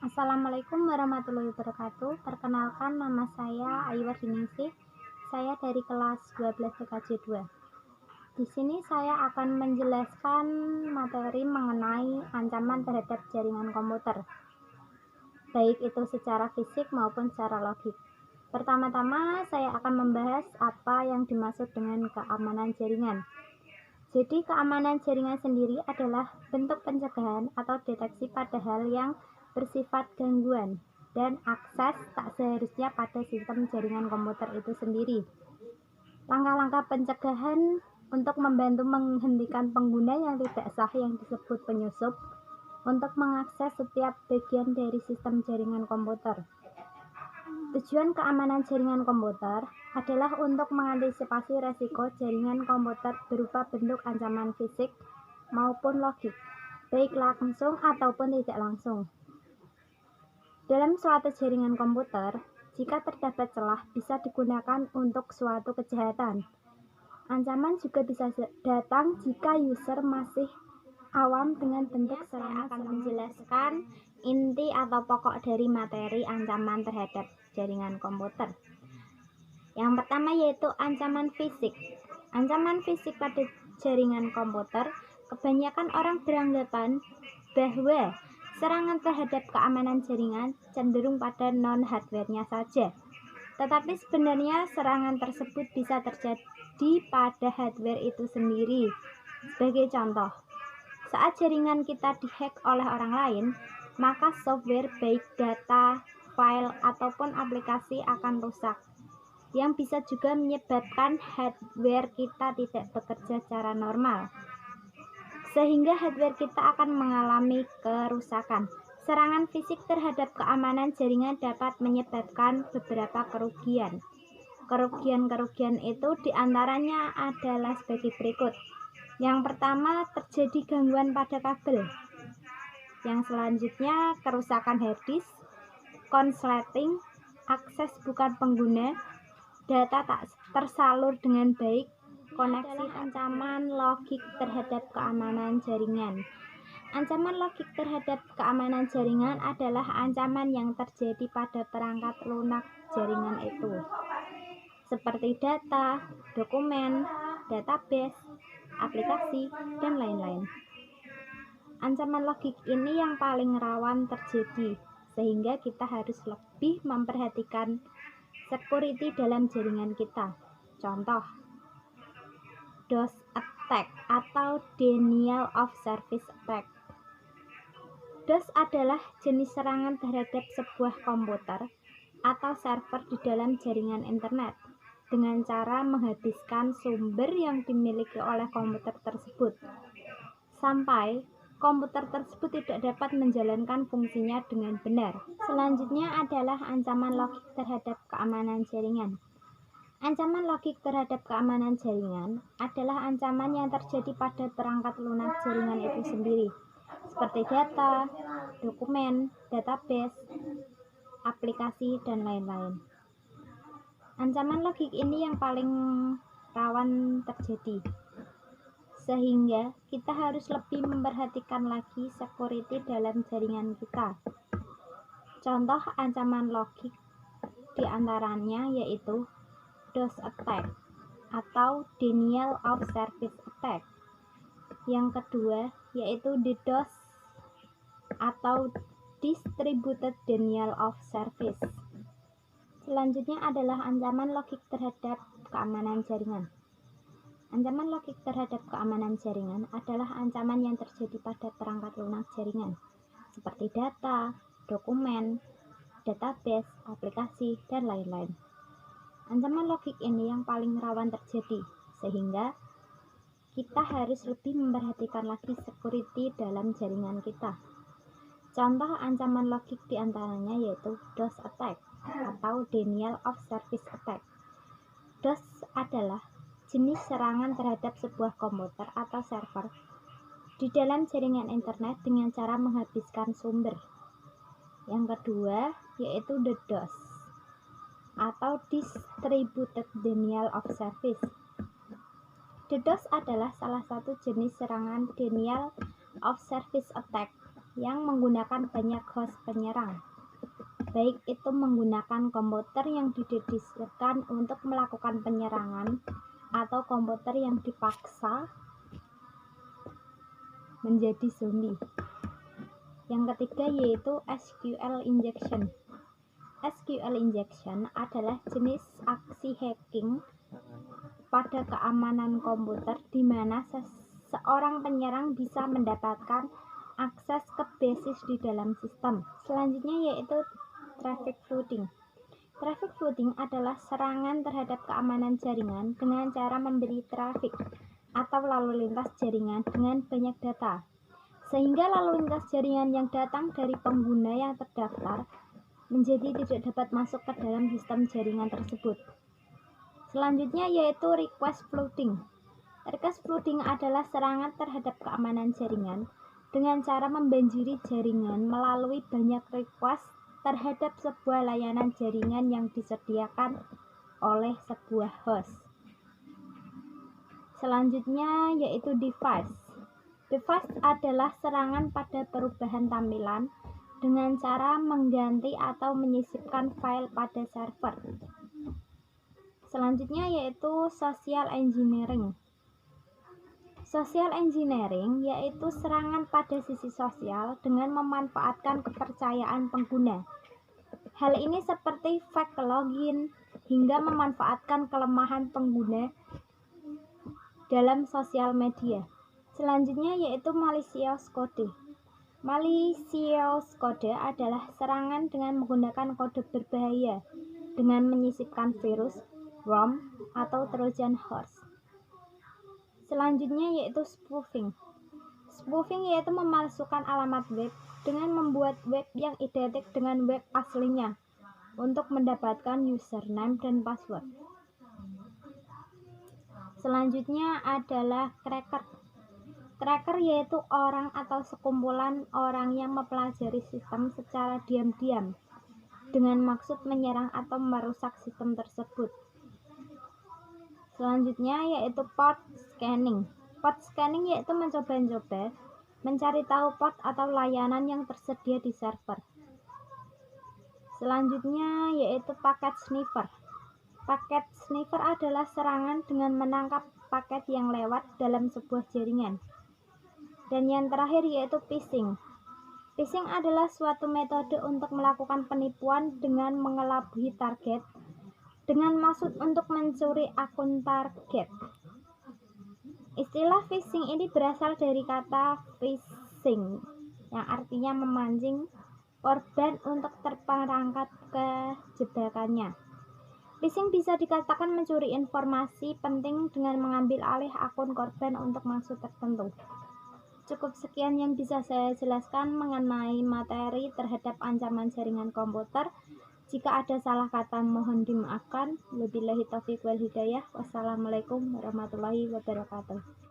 Assalamualaikum warahmatullahi wabarakatuh. Perkenalkan, nama saya Aywa Diningsih. Saya dari kelas 12 TKJ 2. Di sini saya akan menjelaskan materi mengenai ancaman terhadap jaringan komputer, baik itu secara fisik maupun secara logik. Pertama-tama saya akan membahas apa yang dimaksud dengan keamanan jaringan. Jadi keamanan jaringan sendiri adalah bentuk pencegahan atau deteksi pada hal yang bersifat gangguan dan akses tak seharusnya pada sistem jaringan komputer itu sendiri. Langkah-langkah pencegahan untuk membantu menghentikan pengguna yang tidak sah yang disebut penyusup untuk mengakses setiap bagian dari sistem jaringan komputer. Tujuan keamanan jaringan komputer adalah untuk mengantisipasi resiko jaringan komputer berupa bentuk ancaman fisik maupun logik, baik langsung ataupun tidak langsung. Dalam suatu jaringan komputer, jika terdapat celah bisa digunakan untuk suatu kejahatan. Ancaman juga bisa datang jika user masih awam dengan bentuk serangan. Saya akan menjelaskan inti atau pokok dari materi ancaman terhadap jaringan komputer. Yang pertama yaitu ancaman fisik. Ancaman fisik pada jaringan komputer, kebanyakan orang beranggapan bahwa serangan terhadap keamanan jaringan cenderung pada non-hardware-nya saja. Tetapi sebenarnya serangan tersebut bisa terjadi pada hardware itu sendiri. Sebagai contoh, saat jaringan kita dihack oleh orang lain, maka software baik data, file, ataupun aplikasi akan rusak, yang bisa juga menyebabkan hardware kita tidak bekerja secara normal, sehingga hardware kita akan mengalami kerusakan. Serangan fisik terhadap keamanan jaringan dapat menyebabkan beberapa kerugian. Kerugian itu diantaranya adalah sebagai berikut. Yang pertama, terjadi gangguan pada kabel. Yang selanjutnya, kerusakan hard disk, konsleting, akses bukan pengguna, data tak tersalur dengan baik, koneksi. Ancaman logik terhadap keamanan jaringan. Ancaman logik terhadap keamanan jaringan adalah ancaman yang terjadi pada perangkat lunak jaringan itu, seperti data, dokumen, database, aplikasi, dan lain-lain. Ancaman logik ini yang paling rawan terjadi, sehingga kita harus lebih memperhatikan security dalam jaringan kita. Contoh, DOS attack atau denial of service attack. DOS adalah jenis serangan terhadap sebuah komputer atau server di dalam jaringan internet dengan cara menghabiskan sumber yang dimiliki oleh komputer tersebut sampai komputer tersebut tidak dapat menjalankan fungsinya dengan benar. Selanjutnya adalah ancaman logik terhadap keamanan jaringan. Ancaman logik terhadap keamanan jaringan adalah ancaman yang terjadi pada perangkat lunak jaringan itu sendiri, seperti data, dokumen, database, aplikasi, dan lain-lain. Ancaman logik ini yang paling rawan terjadi, sehingga kita harus lebih memperhatikan lagi security dalam jaringan kita. Contoh ancaman logik diantaranya yaitu DOS attack atau denial of service attack. Yang kedua yaitu DDoS atau distributed denial of service. Selanjutnya adalah ancaman logik terhadap keamanan jaringan. Ancaman logik terhadap keamanan jaringan adalah ancaman yang terjadi pada perangkat lunak jaringan, seperti data, dokumen, database, aplikasi, dan lain-lain. Ancaman logik ini yang paling rawan terjadi, sehingga kita harus lebih memperhatikan lagi security dalam jaringan kita. Contoh ancaman logik diantaranya yaitu DOS attack atau denial of service attack. DOS adalah jenis serangan terhadap sebuah komputer atau server di dalam jaringan internet dengan cara menghabiskan sumber. Yang kedua yaitu DDoS atau distributed denial of service. DDoS adalah salah satu jenis serangan denial of service attack yang menggunakan banyak host penyerang, baik itu menggunakan komputer yang didedikasikan untuk melakukan penyerangan atau komputer yang dipaksa menjadi zombie. Yang ketiga yaitu SQL injection. SQL injection adalah jenis aksi hacking pada keamanan komputer di mana seorang penyerang bisa mendapatkan akses ke basis di dalam sistem. Selanjutnya yaitu traffic flooding. Traffic flooding adalah serangan terhadap keamanan jaringan dengan cara memberi traffic atau lalu lintas jaringan dengan banyak data, sehingga lalu lintas jaringan yang datang dari pengguna yang terdaftar menjadi tidak dapat masuk ke dalam sistem jaringan tersebut. Selanjutnya yaitu request flooding. Request flooding adalah serangan terhadap keamanan jaringan dengan cara membanjiri jaringan melalui banyak request terhadap sebuah layanan jaringan yang disediakan oleh sebuah host. Selanjutnya yaitu device. Device adalah serangan pada perubahan tampilan dengan cara mengganti atau menyisipkan file pada server. Selanjutnya yaitu social engineering. Social engineering yaitu serangan pada sisi sosial dengan memanfaatkan kepercayaan pengguna. Hal ini seperti fake login hingga memanfaatkan kelemahan pengguna dalam sosial media. Selanjutnya yaitu malicious code. Malicious code adalah serangan dengan menggunakan kode berbahaya dengan menyisipkan virus, worm, atau trojan horse. Selanjutnya yaitu spoofing. Spoofing yaitu memalsukan alamat web dengan membuat web yang identik dengan web aslinya untuk mendapatkan username dan password. Selanjutnya adalah cracker. Cracker yaitu orang atau sekumpulan orang yang mempelajari sistem secara diam-diam dengan maksud menyerang atau merusak sistem tersebut. Selanjutnya yaitu port scanning. Port scanning yaitu mencoba-coba mencari tahu port atau layanan yang tersedia di server. Selanjutnya yaitu packet sniffer. Packet sniffer adalah serangan dengan menangkap paket yang lewat dalam sebuah jaringan. Dan yang terakhir yaitu phishing. Phishing adalah suatu metode untuk melakukan penipuan dengan mengelabui target dengan maksud untuk mencuri akun target. Istilah phishing ini berasal dari kata phishing yang artinya memancing korban untuk terperangkap ke jebakannya. Phishing bisa dikatakan mencuri informasi penting dengan mengambil alih akun korban untuk maksud tertentu. Cukup sekian yang bisa saya jelaskan mengenai materi terhadap ancaman jaringan komputer. Jika ada salah kata mohon dimaafkan. Wabillahi taufiq wal hidayah. Wassalamualaikum warahmatullahi wabarakatuh.